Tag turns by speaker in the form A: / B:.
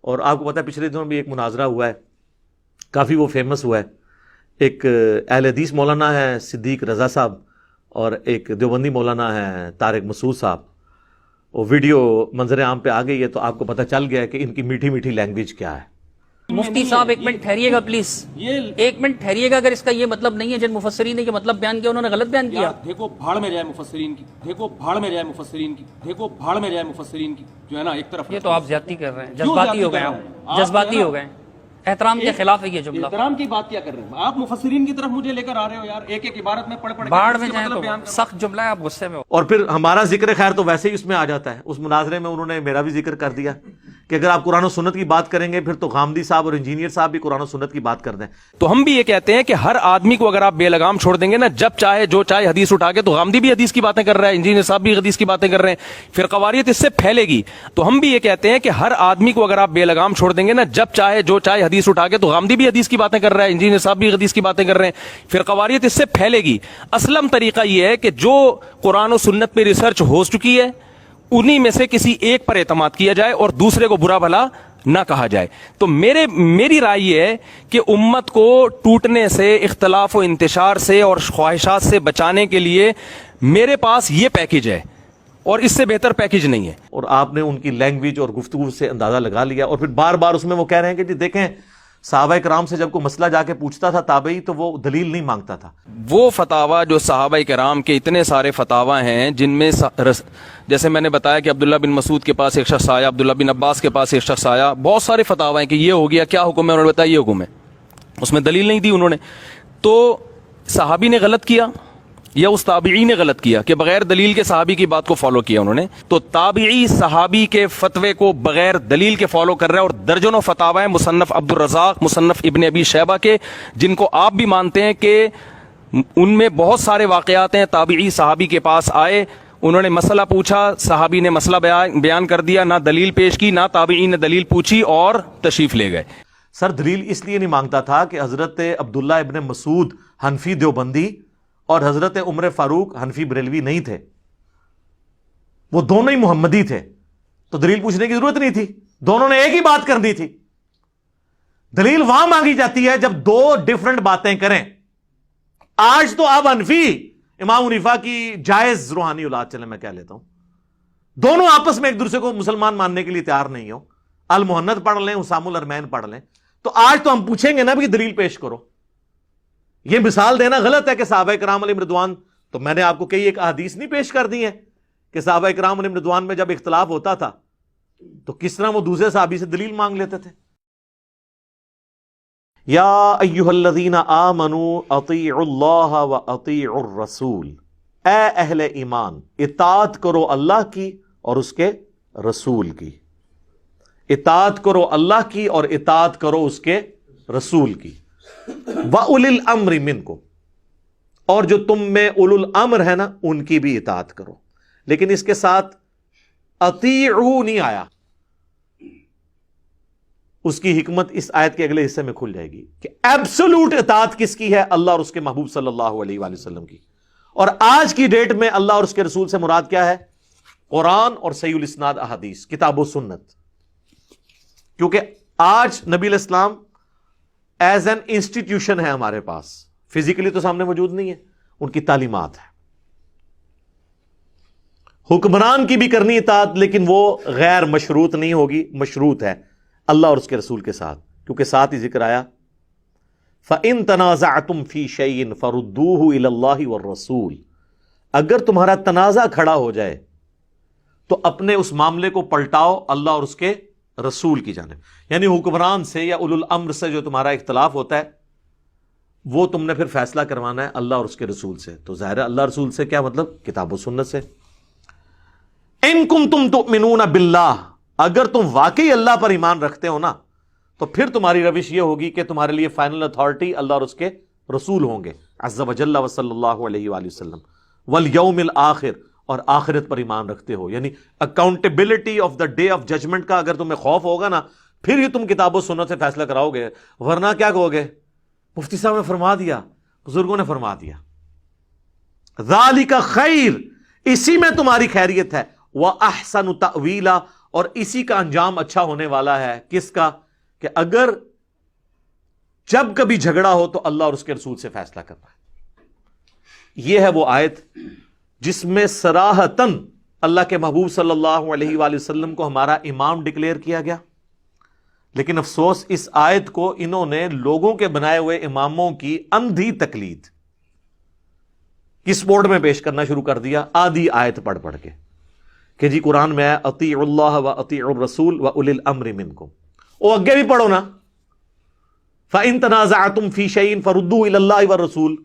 A: اور آپ کو پتہ ہے پچھلے دنوں بھی ایک مناظرہ ہوا ہے، کافی وہ فیمس ہوا ہے، ایک اہل حدیث مولانا ہے صدیق رضا صاحب اور ایک دیوبندی مولانا ہے طارق مسعود صاحب. وہ ویڈیو منظر عام پہ آ گئی ہے تو آپ کو پتہ چل گیا ہے کہ ان کی میٹھی میٹھی لینگویج کیا ہے.
B: مفتی صاحب ایک منٹ ٹھہریے گا پلیز، ایک منٹ ٹھہریے گا. اگر اس کا یہ مطلب نہیں ہے جن مفسرین نے یہ مطلب بیان کیا انہوں نے غلط بیان کیا.
C: دیکھو بھاڑ میں جائے مفسرین کی، دیکھو بھاڑ میں جائے مفسرین کی، دیکھو بھاڑ میں جائے مفسرین کی، جو ہے نا ایک طرف.
B: یہ تو آپ زیادتی کر رہے ہیں، جذباتی ہو گئے آپ، جذباتی ہو گئے. احترام کے خلاف ہے یہ جملہ.
C: احترام کی بات کیا کر رہے ہیں آپ؟ مفسرین کی طرف مجھے لے کر آ رہے ہو یار، ایک ایک عبارت میں پڑھ پڑھ
B: باڑ میں جائیں تو سخت جملہ ہے، آپ غصے میں ہو.
A: اور پھر ہمارا ذکر خیر تو ویسے ہی اس میں آ جاتا ہے. اس مناظرے میں انہوں نے میرا بھی ذکر کر دیا کہ اگر آپ قرآن و سنت کی بات کریں گے پھر تو غامدی صاحب اور انجینئر صاحب بھی قرآن و سنت کی بات کر دیں.
D: تو ہم بھی یہ کہتے ہیں کہ ہر آدمی کو اگر آپ بے لگام چھوڑ دیں گے نا، جب چاہے جو چاہے حدیث اٹھا کے، تو غامدی بھی حدیث کی باتیں کر رہا ہے، انجینئر صاحب بھی حدیث کی باتیں کر رہے ہیں، پھر قواریت اس سے پھیلے گی. تو ہم بھی یہ کہتے ہیں کہ ہر آدمی کو اگر آپ بے لگام چھوڑ دیں گے نا، جب چاہے جو چاہے حدیث اٹھا کے، تو غامدی بھی حدیث کی باتیں کر رہا ہے، انجینئر صاحب بھی حدیث کی باتیں کر رہے ہیں، پھر قواریت اس سے پھیلے گی. اسلم طریقہ یہ ہے کہ جو قرآن و سنت پہ ریسرچ ہو چکی ہے انہی میں سے کسی ایک پر اعتماد کیا جائے اور دوسرے کو برا بھلا نہ کہا جائے. تو میری رائے یہ ہے کہ امت کو ٹوٹنے سے، اختلاف و انتشار سے اور خواہشات سے بچانے کے لیے میرے پاس یہ پیکج ہے اور اس سے بہتر پیکج نہیں ہے.
A: اور آپ نے ان کی لینگویج اور گفتگو سے اندازہ لگا لیا. اور پھر بار بار اس میں وہ کہہ رہے ہیں کہ جی دیکھیں صحابہ کرام سے جب کوئی مسئلہ جا کے پوچھتا تھا تابعی تو وہ دلیل نہیں مانگتا تھا.
D: وہ فتاوا جو صحابہ کرام کے اتنے سارے فتاوا ہیں جن میں جیسے میں نے بتایا کہ عبداللہ بن مسعود کے پاس ایک شخص آیا، عبداللہ بن عباس کے پاس ایک شخص آیا، بہت سارے فتاوا ہیں کہ یہ ہو گیا، کیا حکم ہے، انہوں نے بتایا یہ حکم ہے، اس میں دلیل نہیں دی انہوں نے. تو صحابی نے غلط کیا یا اس تابعی نے غلط کیا کہ بغیر دلیل کے صحابی کی بات کو فالو کیا انہوں نے؟ تو تابعی صحابی کے فتوے کو بغیر دلیل کے فالو کر رہے ہیں. اور درجنوں فتاوا ہیں مصنف عبد الرزاق، مصنف ابن ابی شیبہ کے، جن کو آپ بھی مانتے ہیں کہ ان میں بہت سارے واقعات ہیں. تابعی صحابی کے پاس آئے، انہوں نے مسئلہ پوچھا، صحابی نے مسئلہ بیان کر دیا، نہ دلیل پیش کی، نہ تابعی نے دلیل پوچھی اور تشریف لے گئے.
A: سر دلیل اس لیے نہیں مانگتا تھا کہ حضرت عبداللہ ابن مسعود حنفی دیوبندی اور حضرت عمر فاروق حنفی بریلوی نہیں تھے، وہ دونوں ہی محمدی تھے، تو دلیل پوچھنے کی ضرورت نہیں تھی، دونوں نے ایک ہی بات کرنی تھی. دلیل وہاں مانگی جاتی ہے جب دو ڈیفرنٹ باتیں کریں. آج تو آپ حنفی امام حنیفہ کی جائز روحانی اولاد، چلے میں کہہ لیتا ہوں، دونوں آپس میں ایک دوسرے کو مسلمان ماننے کے لیے تیار نہیں ہو. المحنت پڑھ لیں، حسام الارمین پڑھ لیں، تو آج تو ہم پوچھیں گے نا بھی دلیل پیش کرو. یہ مثال دینا غلط ہے کہ صحابہ کرام علیہم رضوان، تو میں نے آپ کو کئی ایک احادیث نہیں پیش کر دی ہیں کہ صحابہ کرام علیہم رضوان میں جب اختلاف ہوتا تھا تو کس طرح وہ دوسرے صحابی سے دلیل مانگ لیتے تھے. یا ایھا الذین آمنوا اطیعوا اللہ واطیعوا الرسول، اے اہل ایمان اطاعت کرو اللہ کی اور اس کے رسول کی. اطاعت کرو اللہ کی اور اطاعت کرو اس کے رسول کی. وَأُولِي الْأَمْرِ مِنْكُمْ، اور جو تم میں اولو الامر ہے نا ان کی بھی اطاعت کرو. لیکن اس کے ساتھ اطیعوا نہیں آیا. اس کی حکمت اس آیت کے اگلے حصے میں کھل جائے گی کہ ایبسولوٹ اطاعت کس کی ہے؟ اللہ اور اس کے محبوب صلی اللہ علیہ وآلہ وسلم کی. اور آج کی ڈیٹ میں اللہ اور اس کے رسول سے مراد کیا ہے؟ قرآن اور صحیح الاسناد احادیث، کتاب و سنت. کیونکہ آج نبی علیہ السلام ایز این انسٹیٹیوشن ہے ہمارے پاس، فزیکلی تو سامنے موجود نہیں ہے، ان کی تعلیمات ہے. حکمران کی بھی کرنی اطاعت، لیکن وہ غیر مشروط نہیں ہوگی، مشروط ہے اللہ اور اس کے رسول کے ساتھ. کیونکہ ساتھ ہی ذکر آیا فَإِن تَنَازَعْتُمْ فِي شَيْءٍ فَرُدُّوهُ إِلَى اللَّهِ وَالرَّسُولِ، اگر تمہارا تنازع کھڑا ہو جائے تو اپنے اس معاملے کو پلٹاؤ اللہ اور اس کے رسول کی جانب. یعنی حکمران سے یا اولو الامر سے جو تمہارا اختلاف ہوتا ہے وہ تم نے پھر فیصلہ کروانا ہے اللہ اور اس کے رسول سے. تو ظاہر ہے اللہ رسول سے کیا مطلب؟ کتاب و سنت سے. ان کنتم تؤمنون باللہ، اگر تم واقعی اللہ پر ایمان رکھتے ہو نا تو پھر تمہاری روش یہ ہوگی کہ تمہارے لیے فائنل اتھارٹی اللہ اور اس کے رسول ہوں گے عز وجل وصلی اللہ علیہ وآلہ وسلم. والیوم الآخر، اور آخرت پر ایمان رکھتے ہو، یعنی accountability of the day of judgment کا اگر تمہیں خوف ہوگا نا پھر ہی تم کتاب و سنت سے فیصلہ کراؤ گے. ورنہ کیا کہو گے؟ مفتی صاحب نے فرما دیا، بزرگوں نے فرما دیا، ذالک خیر، اسی میں تمہاری خیریت ہے، وَأَحْسَنُ تَأْوِيلًا، اور اسی کا انجام اچھا ہونے والا ہے. کس کا؟ کہ اگر جب کبھی جھگڑا ہو تو اللہ اور اس کے رسول سے فیصلہ کرنا ہے. یہ ہے وہ آیت جس میں صراحتاً اللہ کے محبوب صلی اللہ علیہ وآلہ وسلم کو ہمارا امام ڈکلیئر کیا گیا. لیکن افسوس اس آیت کو انہوں نے لوگوں کے بنائے ہوئے اماموں کی اندھی تقلید کس بورڈ میں پیش کرنا شروع کر دیا، آدھی آیت پڑھ پڑھ کے کہ جی قرآن میں ہے اطیعوا اللہ و اطیعوا الرسول و اولی الامر منکم. او اگے بھی پڑھو نا، فَإِن تَنَازَعْتُمْ فِي شَيْءٍ فَرُدُّوهُ إِلَى اللَّهِ وَالرَّسُولِ.